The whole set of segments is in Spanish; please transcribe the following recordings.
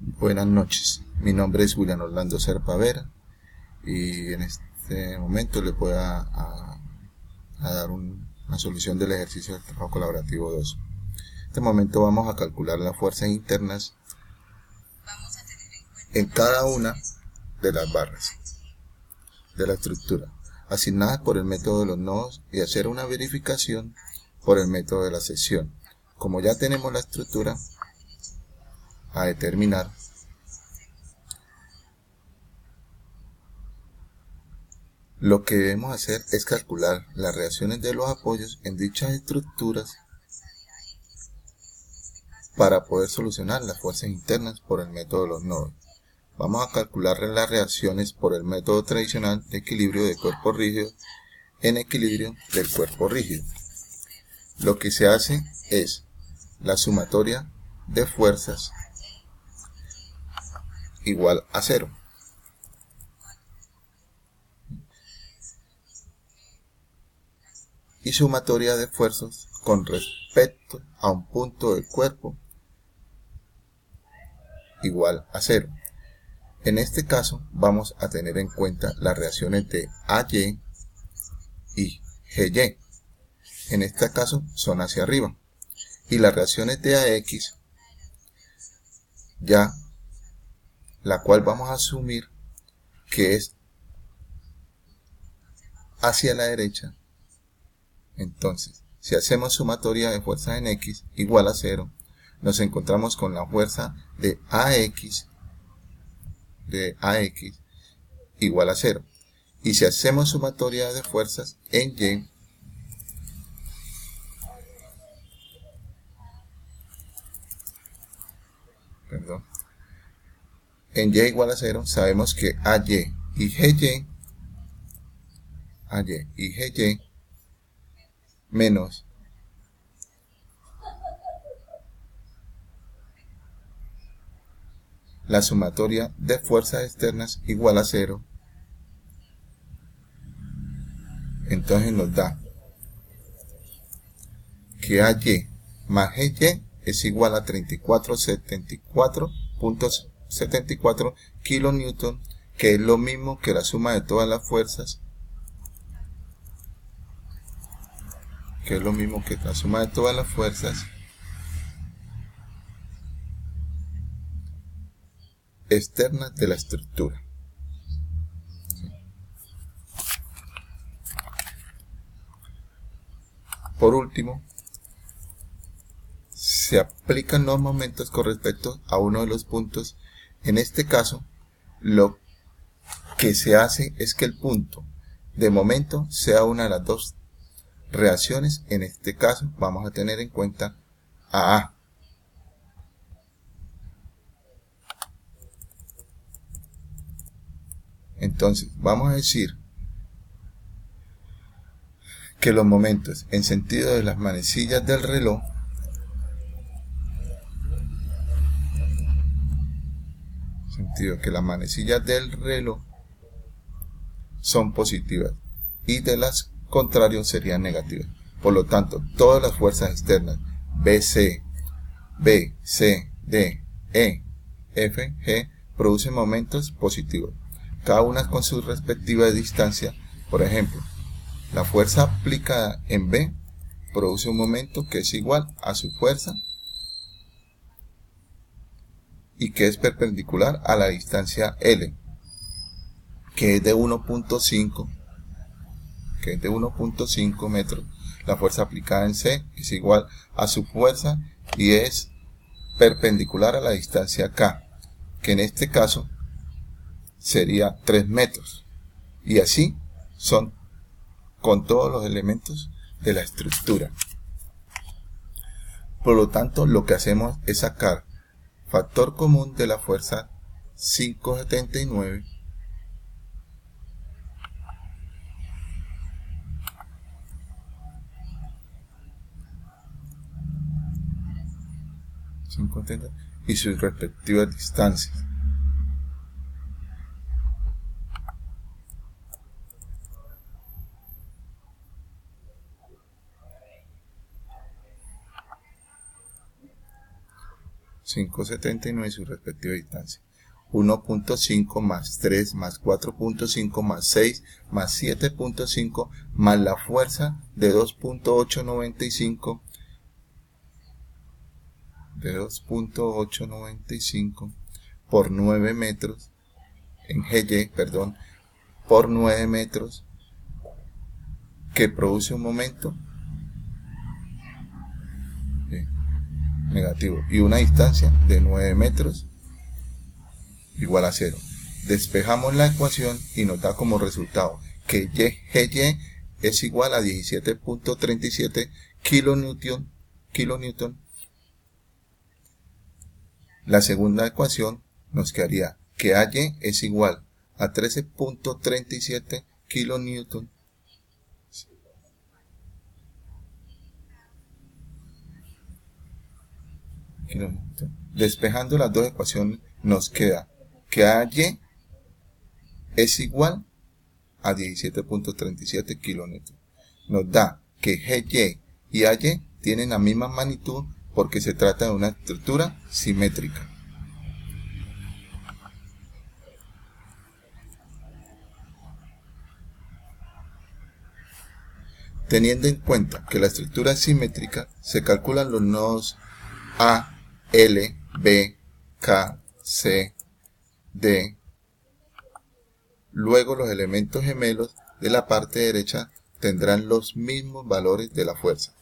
Buenas noches, mi nombre es William Orlando Serpa Vera y en este momento le voy a dar una solución del ejercicio del trabajo colaborativo 2. En este momento vamos a calcular las fuerzas internas en cada una de las barras de la estructura, asignadas por el método de los nodos, y hacer una verificación por el método de la sección. Como ya tenemos la estructura a determinar, lo que debemos hacer es calcular las reacciones de los apoyos en dichas estructuras para poder solucionar las fuerzas internas por el método de los nodos. Vamos a calcular las reacciones por el método tradicional de equilibrio de cuerpo rígido en equilibrio del cuerpo rígido. Lo que se hace es la sumatoria de fuerzas igual a 0. Y sumatoria de esfuerzos con respecto a un punto del cuerpo igual a 0. En este caso vamos a tener en cuenta las reacciones de AY y GY. En este caso son hacia arriba. Y las reacciones de AX, ya la cual vamos a asumir que es hacia la derecha. Entonces, si hacemos sumatoria de fuerzas en X igual a 0, nos encontramos con la fuerza de AX igual a 0. Y si hacemos sumatoria de fuerzas en Y, en Y igual a 0, sabemos que AY y GY menos la sumatoria de fuerzas externas igual a 0, entonces nos da que AY más GY es igual a 3474.74 kilonewton, que es lo mismo que la suma de todas las fuerzas, externas de la estructura. Por último, se aplican los momentos con respecto a uno de los puntos. En este caso, lo que se hace es que el punto de momento sea una de las dos reacciones. En este caso vamos a tener en cuenta a A. Entonces vamos a decir que los momentos en sentido de las manecillas del reloj son positivas y de las contrarios serían negativas. Por lo tanto, todas las fuerzas externas BC, B, C, D, E, F, G producen momentos positivos, cada una con su respectiva distancia. Por ejemplo, la fuerza aplicada en B produce un momento que es igual a su fuerza y que es perpendicular a la distancia L, que es de 1.5 metros. La fuerza aplicada en C es igual a su fuerza y es perpendicular a la distancia K, que en este caso sería 3 metros. Y así son con todos los elementos de la estructura. Por lo tanto, lo que hacemos es sacar factor común de la fuerza 579 y sus respectivas distancias. 5,79 su respectiva distancia. 1.5 más 3 más 4.5 más 6 más 7.5 más la fuerza de 2.895 por 9 metros en GY, perdón, por 9 metros, que produce un momento negativo y una distancia de 9 metros igual a 0. Despejamos la ecuación y nos da como resultado que GY es igual a 17.37 kilonewton. La segunda ecuación nos quedaría que AY es igual a 13.37 kilonewton. Despejando las dos ecuaciones nos queda que AY es igual a 17.37 kilonewton. Nos da que GY y AY tienen la misma magnitud porque se trata de una estructura simétrica. Teniendo en cuenta que la estructura es simétrica, se calculan los nodos A, L, B, K, C, D. Luego los elementos gemelos de la parte derecha tendrán los mismos valores de la fuerza.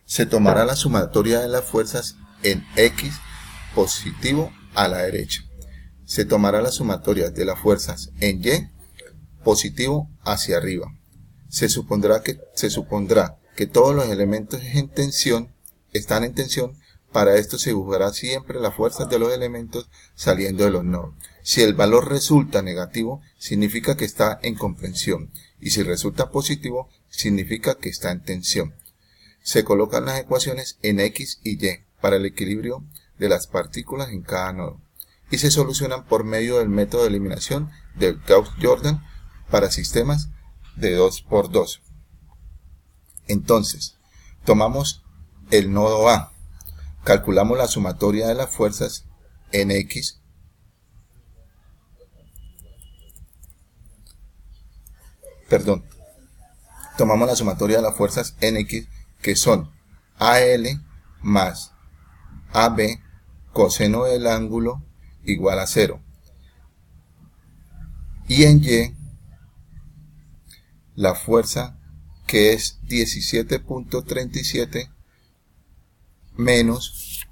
Se tomará la sumatoria de las fuerzas en X positivo a la derecha. Se tomará la sumatoria de las fuerzas en Y positivo hacia arriba. Se supondrá que todos los elementos están en tensión. Para esto se dibujará siempre las fuerzas de los elementos saliendo de los nodos. Si el valor resulta negativo, significa que está en comprensión, y si resulta positivo, significa que está en tensión. Se colocan las ecuaciones en X y Y para el equilibrio de las partículas en cada nodo, y se solucionan por medio del método de eliminación de Gauss-Jordan para sistemas de 2×2. Entonces, tomamos el nodo A. Calculamos la sumatoria de las fuerzas en X tomamos la sumatoria de las fuerzas en X, que son AL más AB coseno del ángulo igual a 0. Y en Y, la fuerza, que es 17.37 menos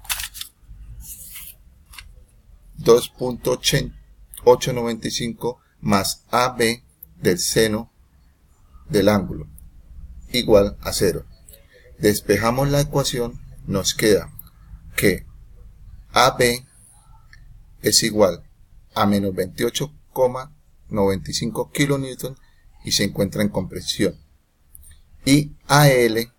2.895 más AB del seno del ángulo igual a 0. Despejamos la ecuación, nos queda que AB es igual a menos 28,95 kilonewton y se encuentra en compresión, y AL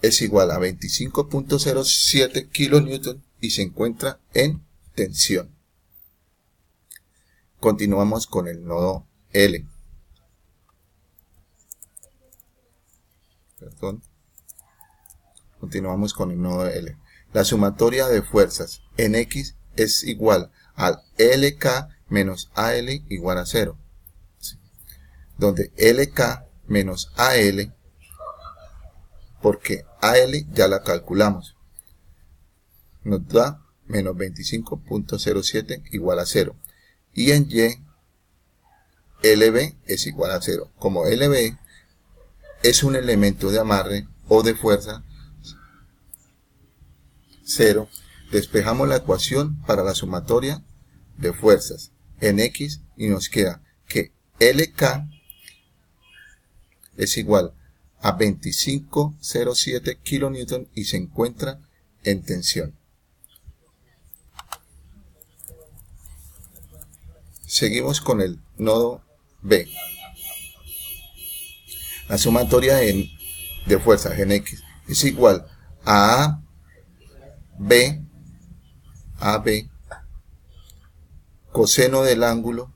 es igual a 25.07 kilonewton y se encuentra en tensión. Continuamos con el nodo L. Continuamos con el nodo L. La sumatoria de fuerzas en X es igual al LK menos AL igual a 0. Donde LK menos AL, porque AL ya la calculamos, nos da menos 25.07 igual a 0. Y en Y, LB es igual a 0. Como LB es un elemento de amarre o de fuerza 0, despejamos la ecuación para la sumatoria de fuerzas en X y nos queda que LK es igual a 25.07 kilonewton y se encuentra en tensión. Seguimos con el nodo B. La sumatoria de fuerzas en X es igual a AB coseno del ángulo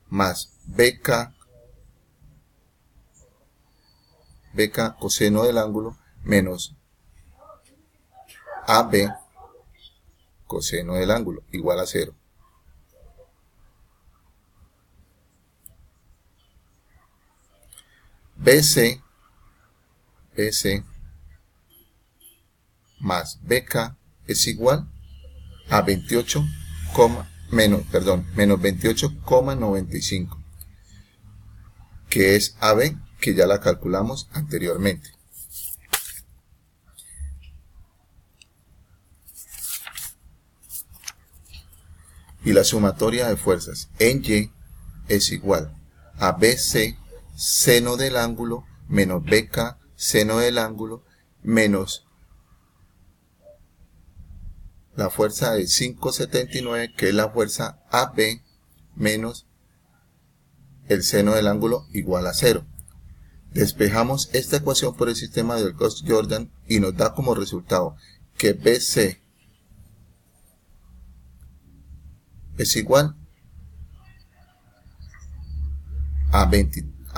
más BK coseno del ángulo menos AB coseno del ángulo, igual a 0. BC más BK es igual a menos 28,95, que es AB, que ya la calculamos anteriormente. Y la sumatoria de fuerzas en Y es igual a BC seno del ángulo menos BK seno del ángulo menos la fuerza de 5,79, que es la fuerza AB, menos el seno del ángulo, igual a 0. Despejamos esta ecuación por el sistema del Gauss-Jordan y nos da como resultado que BC es igual a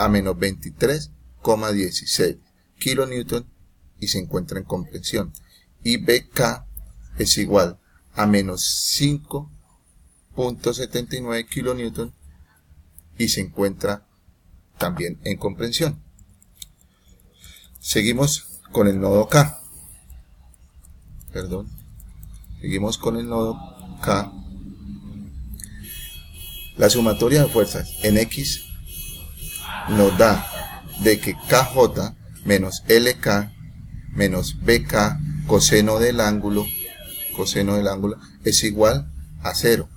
menos 23,16 kilonewton y se encuentra en comprensión. Y BK es igual a menos 5,79 kilonewton y se encuentra también en comprensión. Seguimos con el nodo K. Seguimos con el nodo K. La sumatoria de fuerzas en X nos da de que KJ menos LK menos BK coseno del ángulo es igual a 0.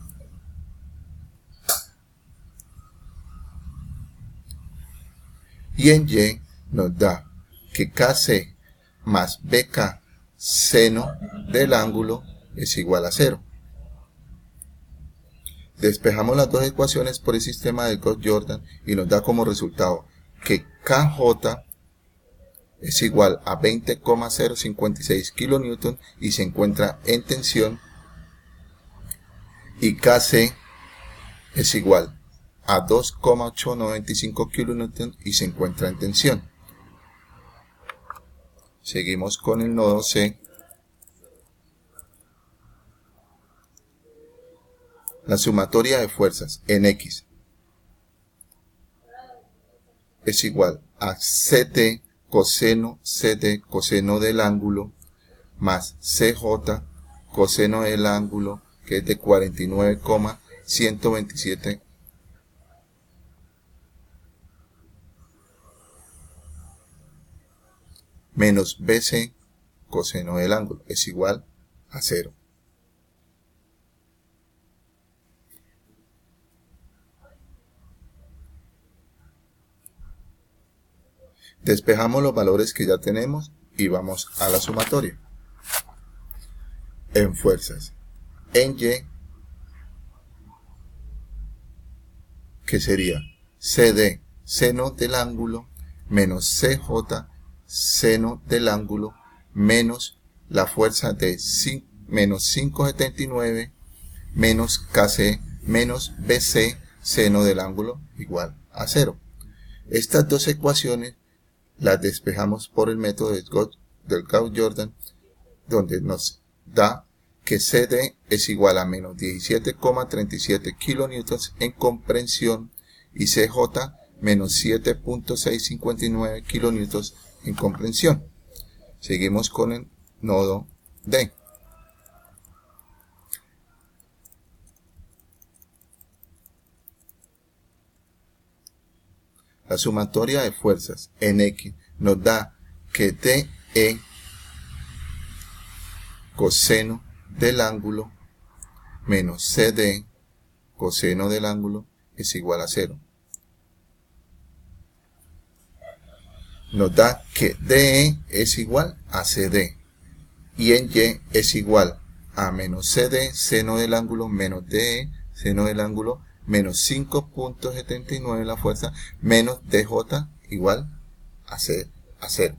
Y en Y nos da que KC más BK seno del ángulo es igual a 0. Despejamos las dos ecuaciones por el sistema del Gauss-Jordan y nos da como resultado que KJ es igual a 20,056 kilonewton y se encuentra en tensión, y KC es igual a 2,895 kilonewton y se encuentra en tensión. Seguimos con el nodo C. La sumatoria de fuerzas en X es igual a CT coseno del ángulo más CJ coseno del ángulo, que es de 49,127 menos BC coseno del ángulo es igual a 0. Despejamos los valores que ya tenemos y vamos a la sumatoria. En fuerzas, en Y, que sería CD seno del ángulo menos CJ seno del ángulo menos la fuerza de menos 5,79 menos KC menos BC seno del ángulo igual a 0. Estas dos ecuaciones las despejamos por el método del Gauss-Jordan, donde nos da que CD es igual a menos 17,37 kilonewtons en comprensión y CJ menos 7,659 kilonewtons en comprensión. Seguimos con el nodo D. La sumatoria de fuerzas en X nos da que DE coseno del ángulo menos CD coseno del ángulo es igual a 0. Nos da que DE es igual a CD y en Y es igual a menos CD seno del ángulo menos DE seno del ángulo menos 5,79 la fuerza menos DJ igual a 0.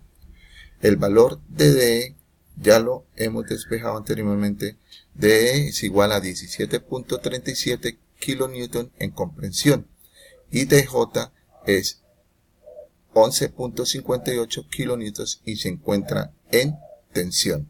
El valor de DE ya lo hemos despejado anteriormente. DE es igual a 17,37 kilonewton en comprensión y DJ es 11,58 kilonewtons y se encuentra en tensión.